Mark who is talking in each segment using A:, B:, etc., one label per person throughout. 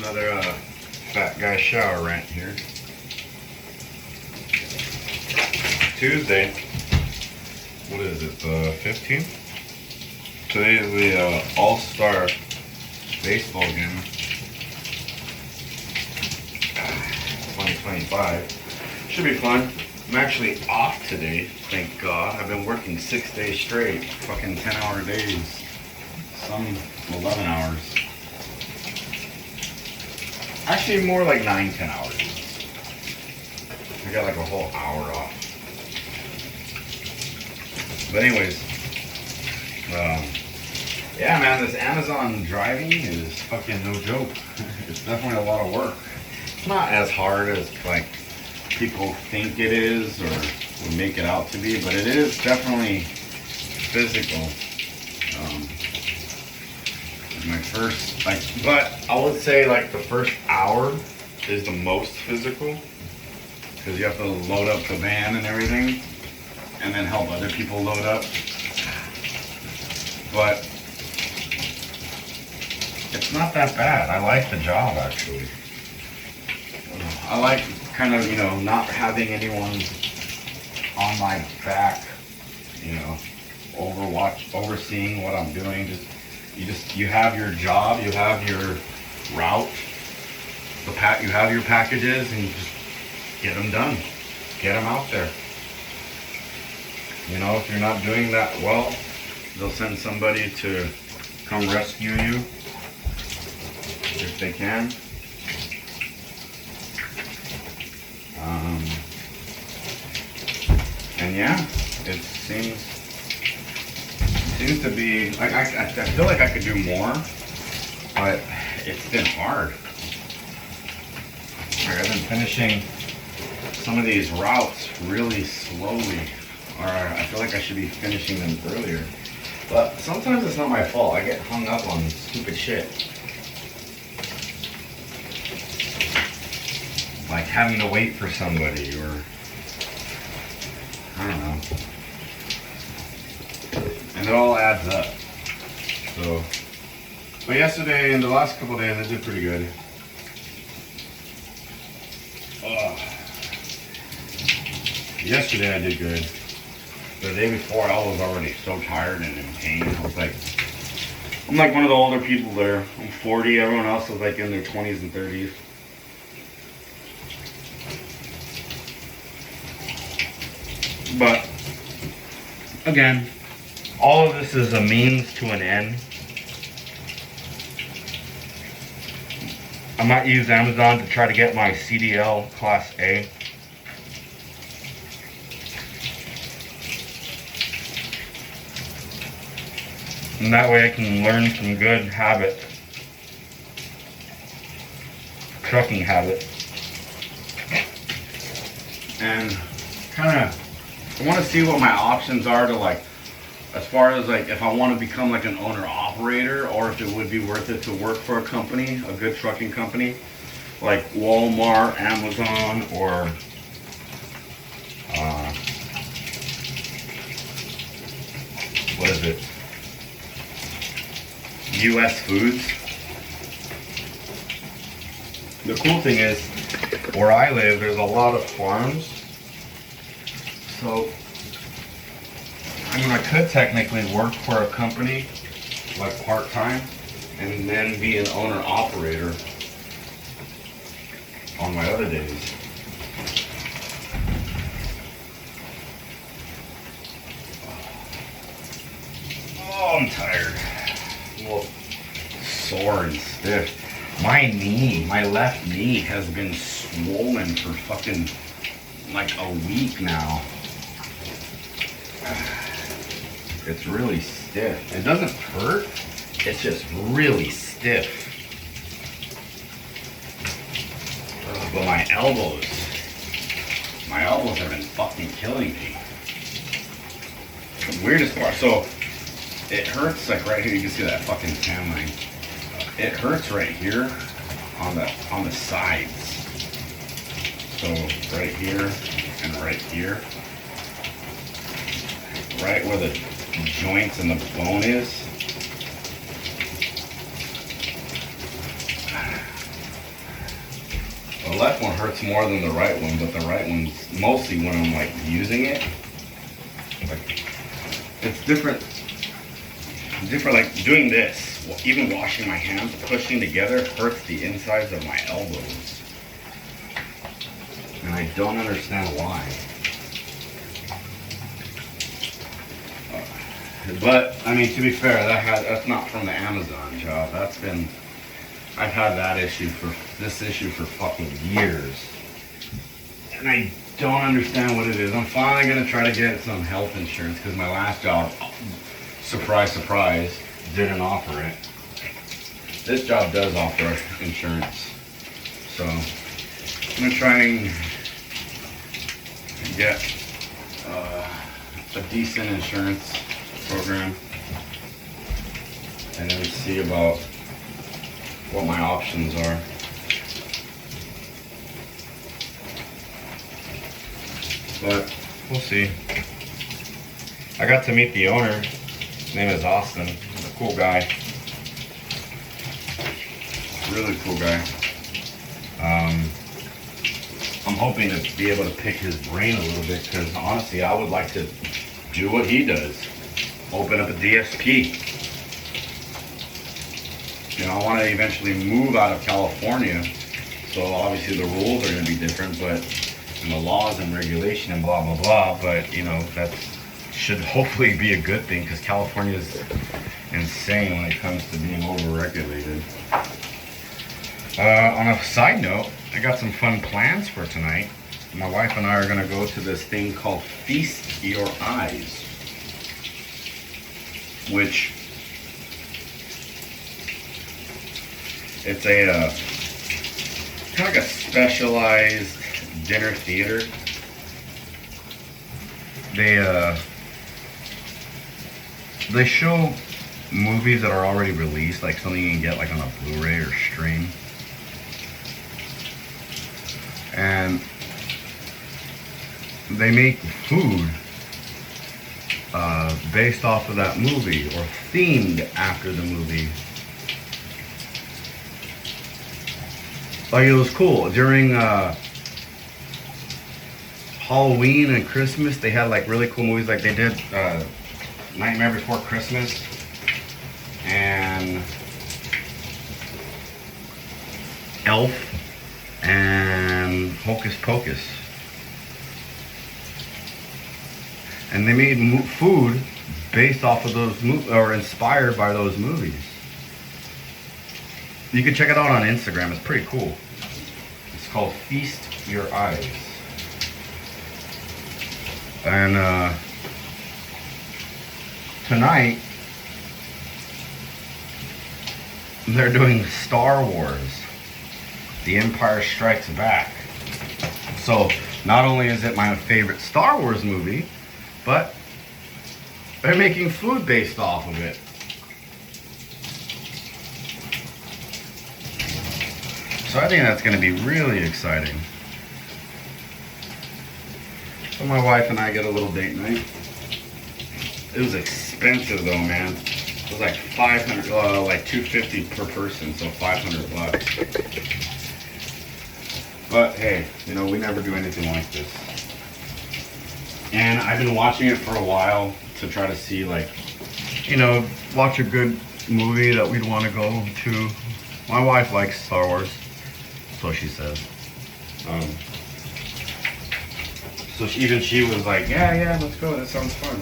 A: Another fat guy shower rant here. Tuesday. What is it? The 15th? Today is the All-Star baseball game. 2025. Should be fun. I'm actually off today, thank God. I've been working 6 days straight. Fucking 10-hour days. Some 11 hours. Actually, more like 9-10 hours. I got like a whole hour off. But anyways, yeah, man, this Amazon driving is fucking no joke. It's definitely a lot of work. It's not as hard as like people think it is or would make it out to be, but it is definitely physical. My first, but I would say like the first hour is the most physical because you have to load up the van and everything and then help other people load up. But it's not that bad. I like the job actually. I like kind of, you know, not having anyone on my back, you know, overseeing what I'm doing. You have your job, you have your route, you have your packages, and you just get them done. Get them out there. You know, if you're not doing that well, they'll send somebody to come rescue you if they can. And yeah, it seems to be like I feel like I could do more, but it's been hard. Like I've been finishing some of these routes really slowly, or I feel like I should be finishing them earlier. But sometimes it's not my fault. I get hung up on stupid shit. Like having to wait for somebody, or I don't know. And it all adds up. So, but yesterday and the last couple of days I did pretty good. Yesterday I did good. The day before I was already so tired and in pain. I'm like one of the older people there. I'm 40, everyone else is like in their 20s and 30s. But again, all of this is a means to an end. I might use Amazon to try to get my CDL Class A. And that way I can learn some good habits. Trucking habits. And kind of, I want to see what my options are to like, as far as like if I want to become like an owner operator, or if it would be worth it to work for a company, a good trucking company, like Walmart, Amazon, or what is it? US Foods. The cool thing is, where I live, there's a lot of farms. So, I mean, I could technically work for a company, like part-time, and then be an owner-operator on my other days. Oh, I'm tired. I'm a little sore and stiff. My knee, my left knee has been swollen for fucking like a week now. It's really stiff. It doesn't hurt, it's just really stiff. But my elbows have been fucking killing me. The weirdest part, so it hurts like right here, you can see that fucking tan line. It hurts right here on the sides. So right here and right here. Right where the joints and the bone is. The left one hurts more than the right one, but the right one's mostly when I'm like using it. Like, it's different. Different, like doing this, even washing my hands, pushing together hurts the insides of my elbows. And I don't understand why. But I mean, to be fair, that's not from the Amazon job. I've had this issue for fucking years, and I don't understand what it is. I'm finally gonna try to get some health insurance because my last job, surprise, surprise, didn't offer it. This job does offer insurance, so I'm gonna try and get a decent insurance program and then see about what my options are. But we'll see. I got to meet the owner. His name is Austin. He's a cool guy. Really cool guy. I'm hoping to be able to pick his brain a little bit because honestly, I would like to do what he does. Open up a DSP. You know, I want to eventually move out of California, so obviously the rules are going to be different, but and the laws and regulation and blah blah blah. But you know, that should hopefully be a good thing because California is insane when it comes to being over-regulated. On a side note, I got some fun plans for tonight. My wife and I are going to go to this thing called Feast Your Eyes, which it's a kind of like a specialized dinner theater. They show movies that are already released, like something you can get like on a Blu-ray or stream, and they make food based off of that movie or themed after the movie. Like, it was cool during Halloween and Christmas. They had like really cool movies, like they did Nightmare Before Christmas and Elf and Hocus Pocus. And they made food based off of those or inspired by those movies. You can check it out on Instagram. It's pretty cool. It's called Feast Your Eyes. And tonight they're doing Star Wars, The Empire Strikes Back. So not only is it my favorite Star Wars movie, but they're making food based off of it. So I think that's going to be really exciting. So my wife and I get a little date night. It was expensive though, man. It was like $500, like $250 per person, so $500. But hey, you know, we never do anything like this. And I've been watching it for a while to try to see, like, you know, watch a good movie that we'd want to go to. My wife likes Star Wars, so she says. So even she was like, yeah, let's go. That sounds fun.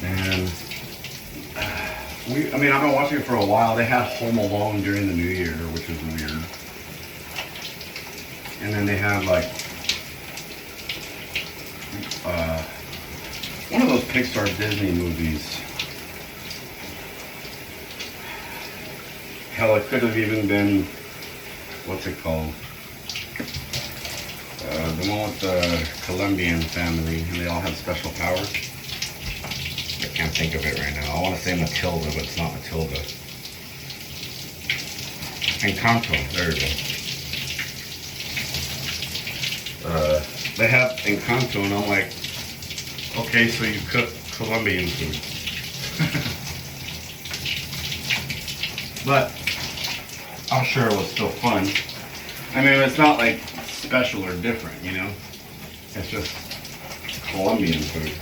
A: And I've been watching it for a while. They had Home Alone during the New Year, which was weird. And then they had like one of those Pixar Disney movies. Hell, it could have even been, what's it called? The one with the Colombian family, and they all have special powers. I can't think of it right now. I want to say Matilda, but it's not Matilda. Encanto, there we go. They have Encanto, and I'm like, okay, so you cook Colombian food. But I'm sure it was still fun. I mean, it's not like special or different, you know? It's just Colombian food.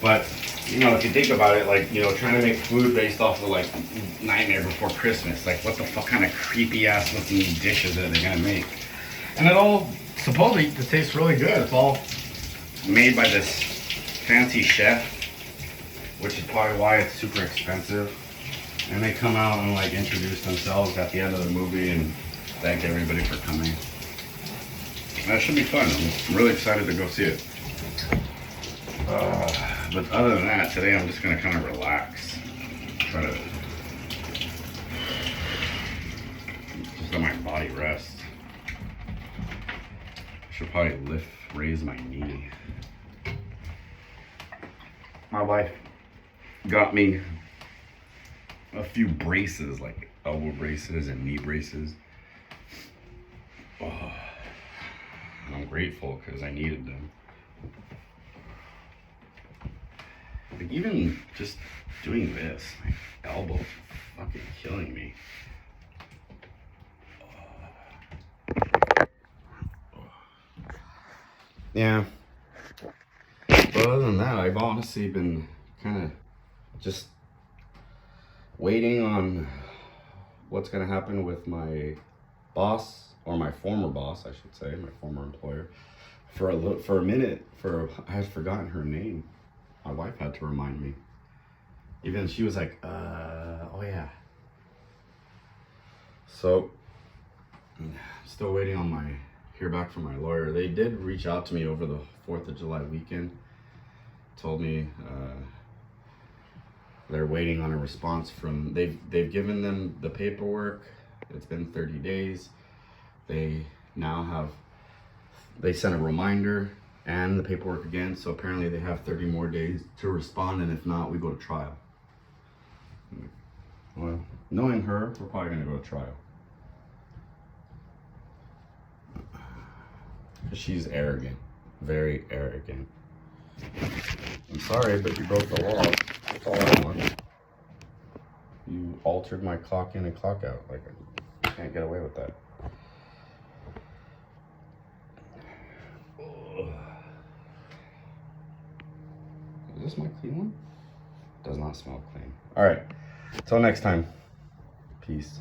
A: But, you know, if you think about it, like, you know, trying to make food based off of like Nightmare Before Christmas, like what the fuck kind of creepy ass looking dishes are they gonna make? And it all supposedly it tastes really good. It's all made by this fancy chef, which is probably why it's super expensive. And they come out and like introduce themselves at the end of the movie and thank everybody for coming. That should be fun. I'm really excited to go see it. But other than that, today I'm just gonna kind of relax. Try to just let my body rest. Should probably raise my knee. My wife got me a few braces, like elbow braces and knee braces. Oh, I'm grateful because I needed them. Like even just doing this, my elbow's fucking killing me. Yeah. But other than that, I've honestly been kind of just waiting on what's going to happen with my boss, or my former boss, I should say, my former employer. For a minute, I had forgotten her name. My wife had to remind me. Even she was like, oh yeah. So, still waiting on hear back from my lawyer. They did reach out to me over the 4th of July weekend. Told me they're waiting on a response from, they've given them the paperwork. It's been 30 days. They sent a reminder and the paperwork again. So apparently they have 30 more days to respond. And if not, we go to trial. Well, knowing her, we're probably gonna go to trial. She's arrogant, very arrogant. I'm sorry, but you broke the law. That's all I want. You altered my clock in and clock out. Like, I can't get away with that. Is this my clean one? Does not smell clean. All right, till next time. Peace.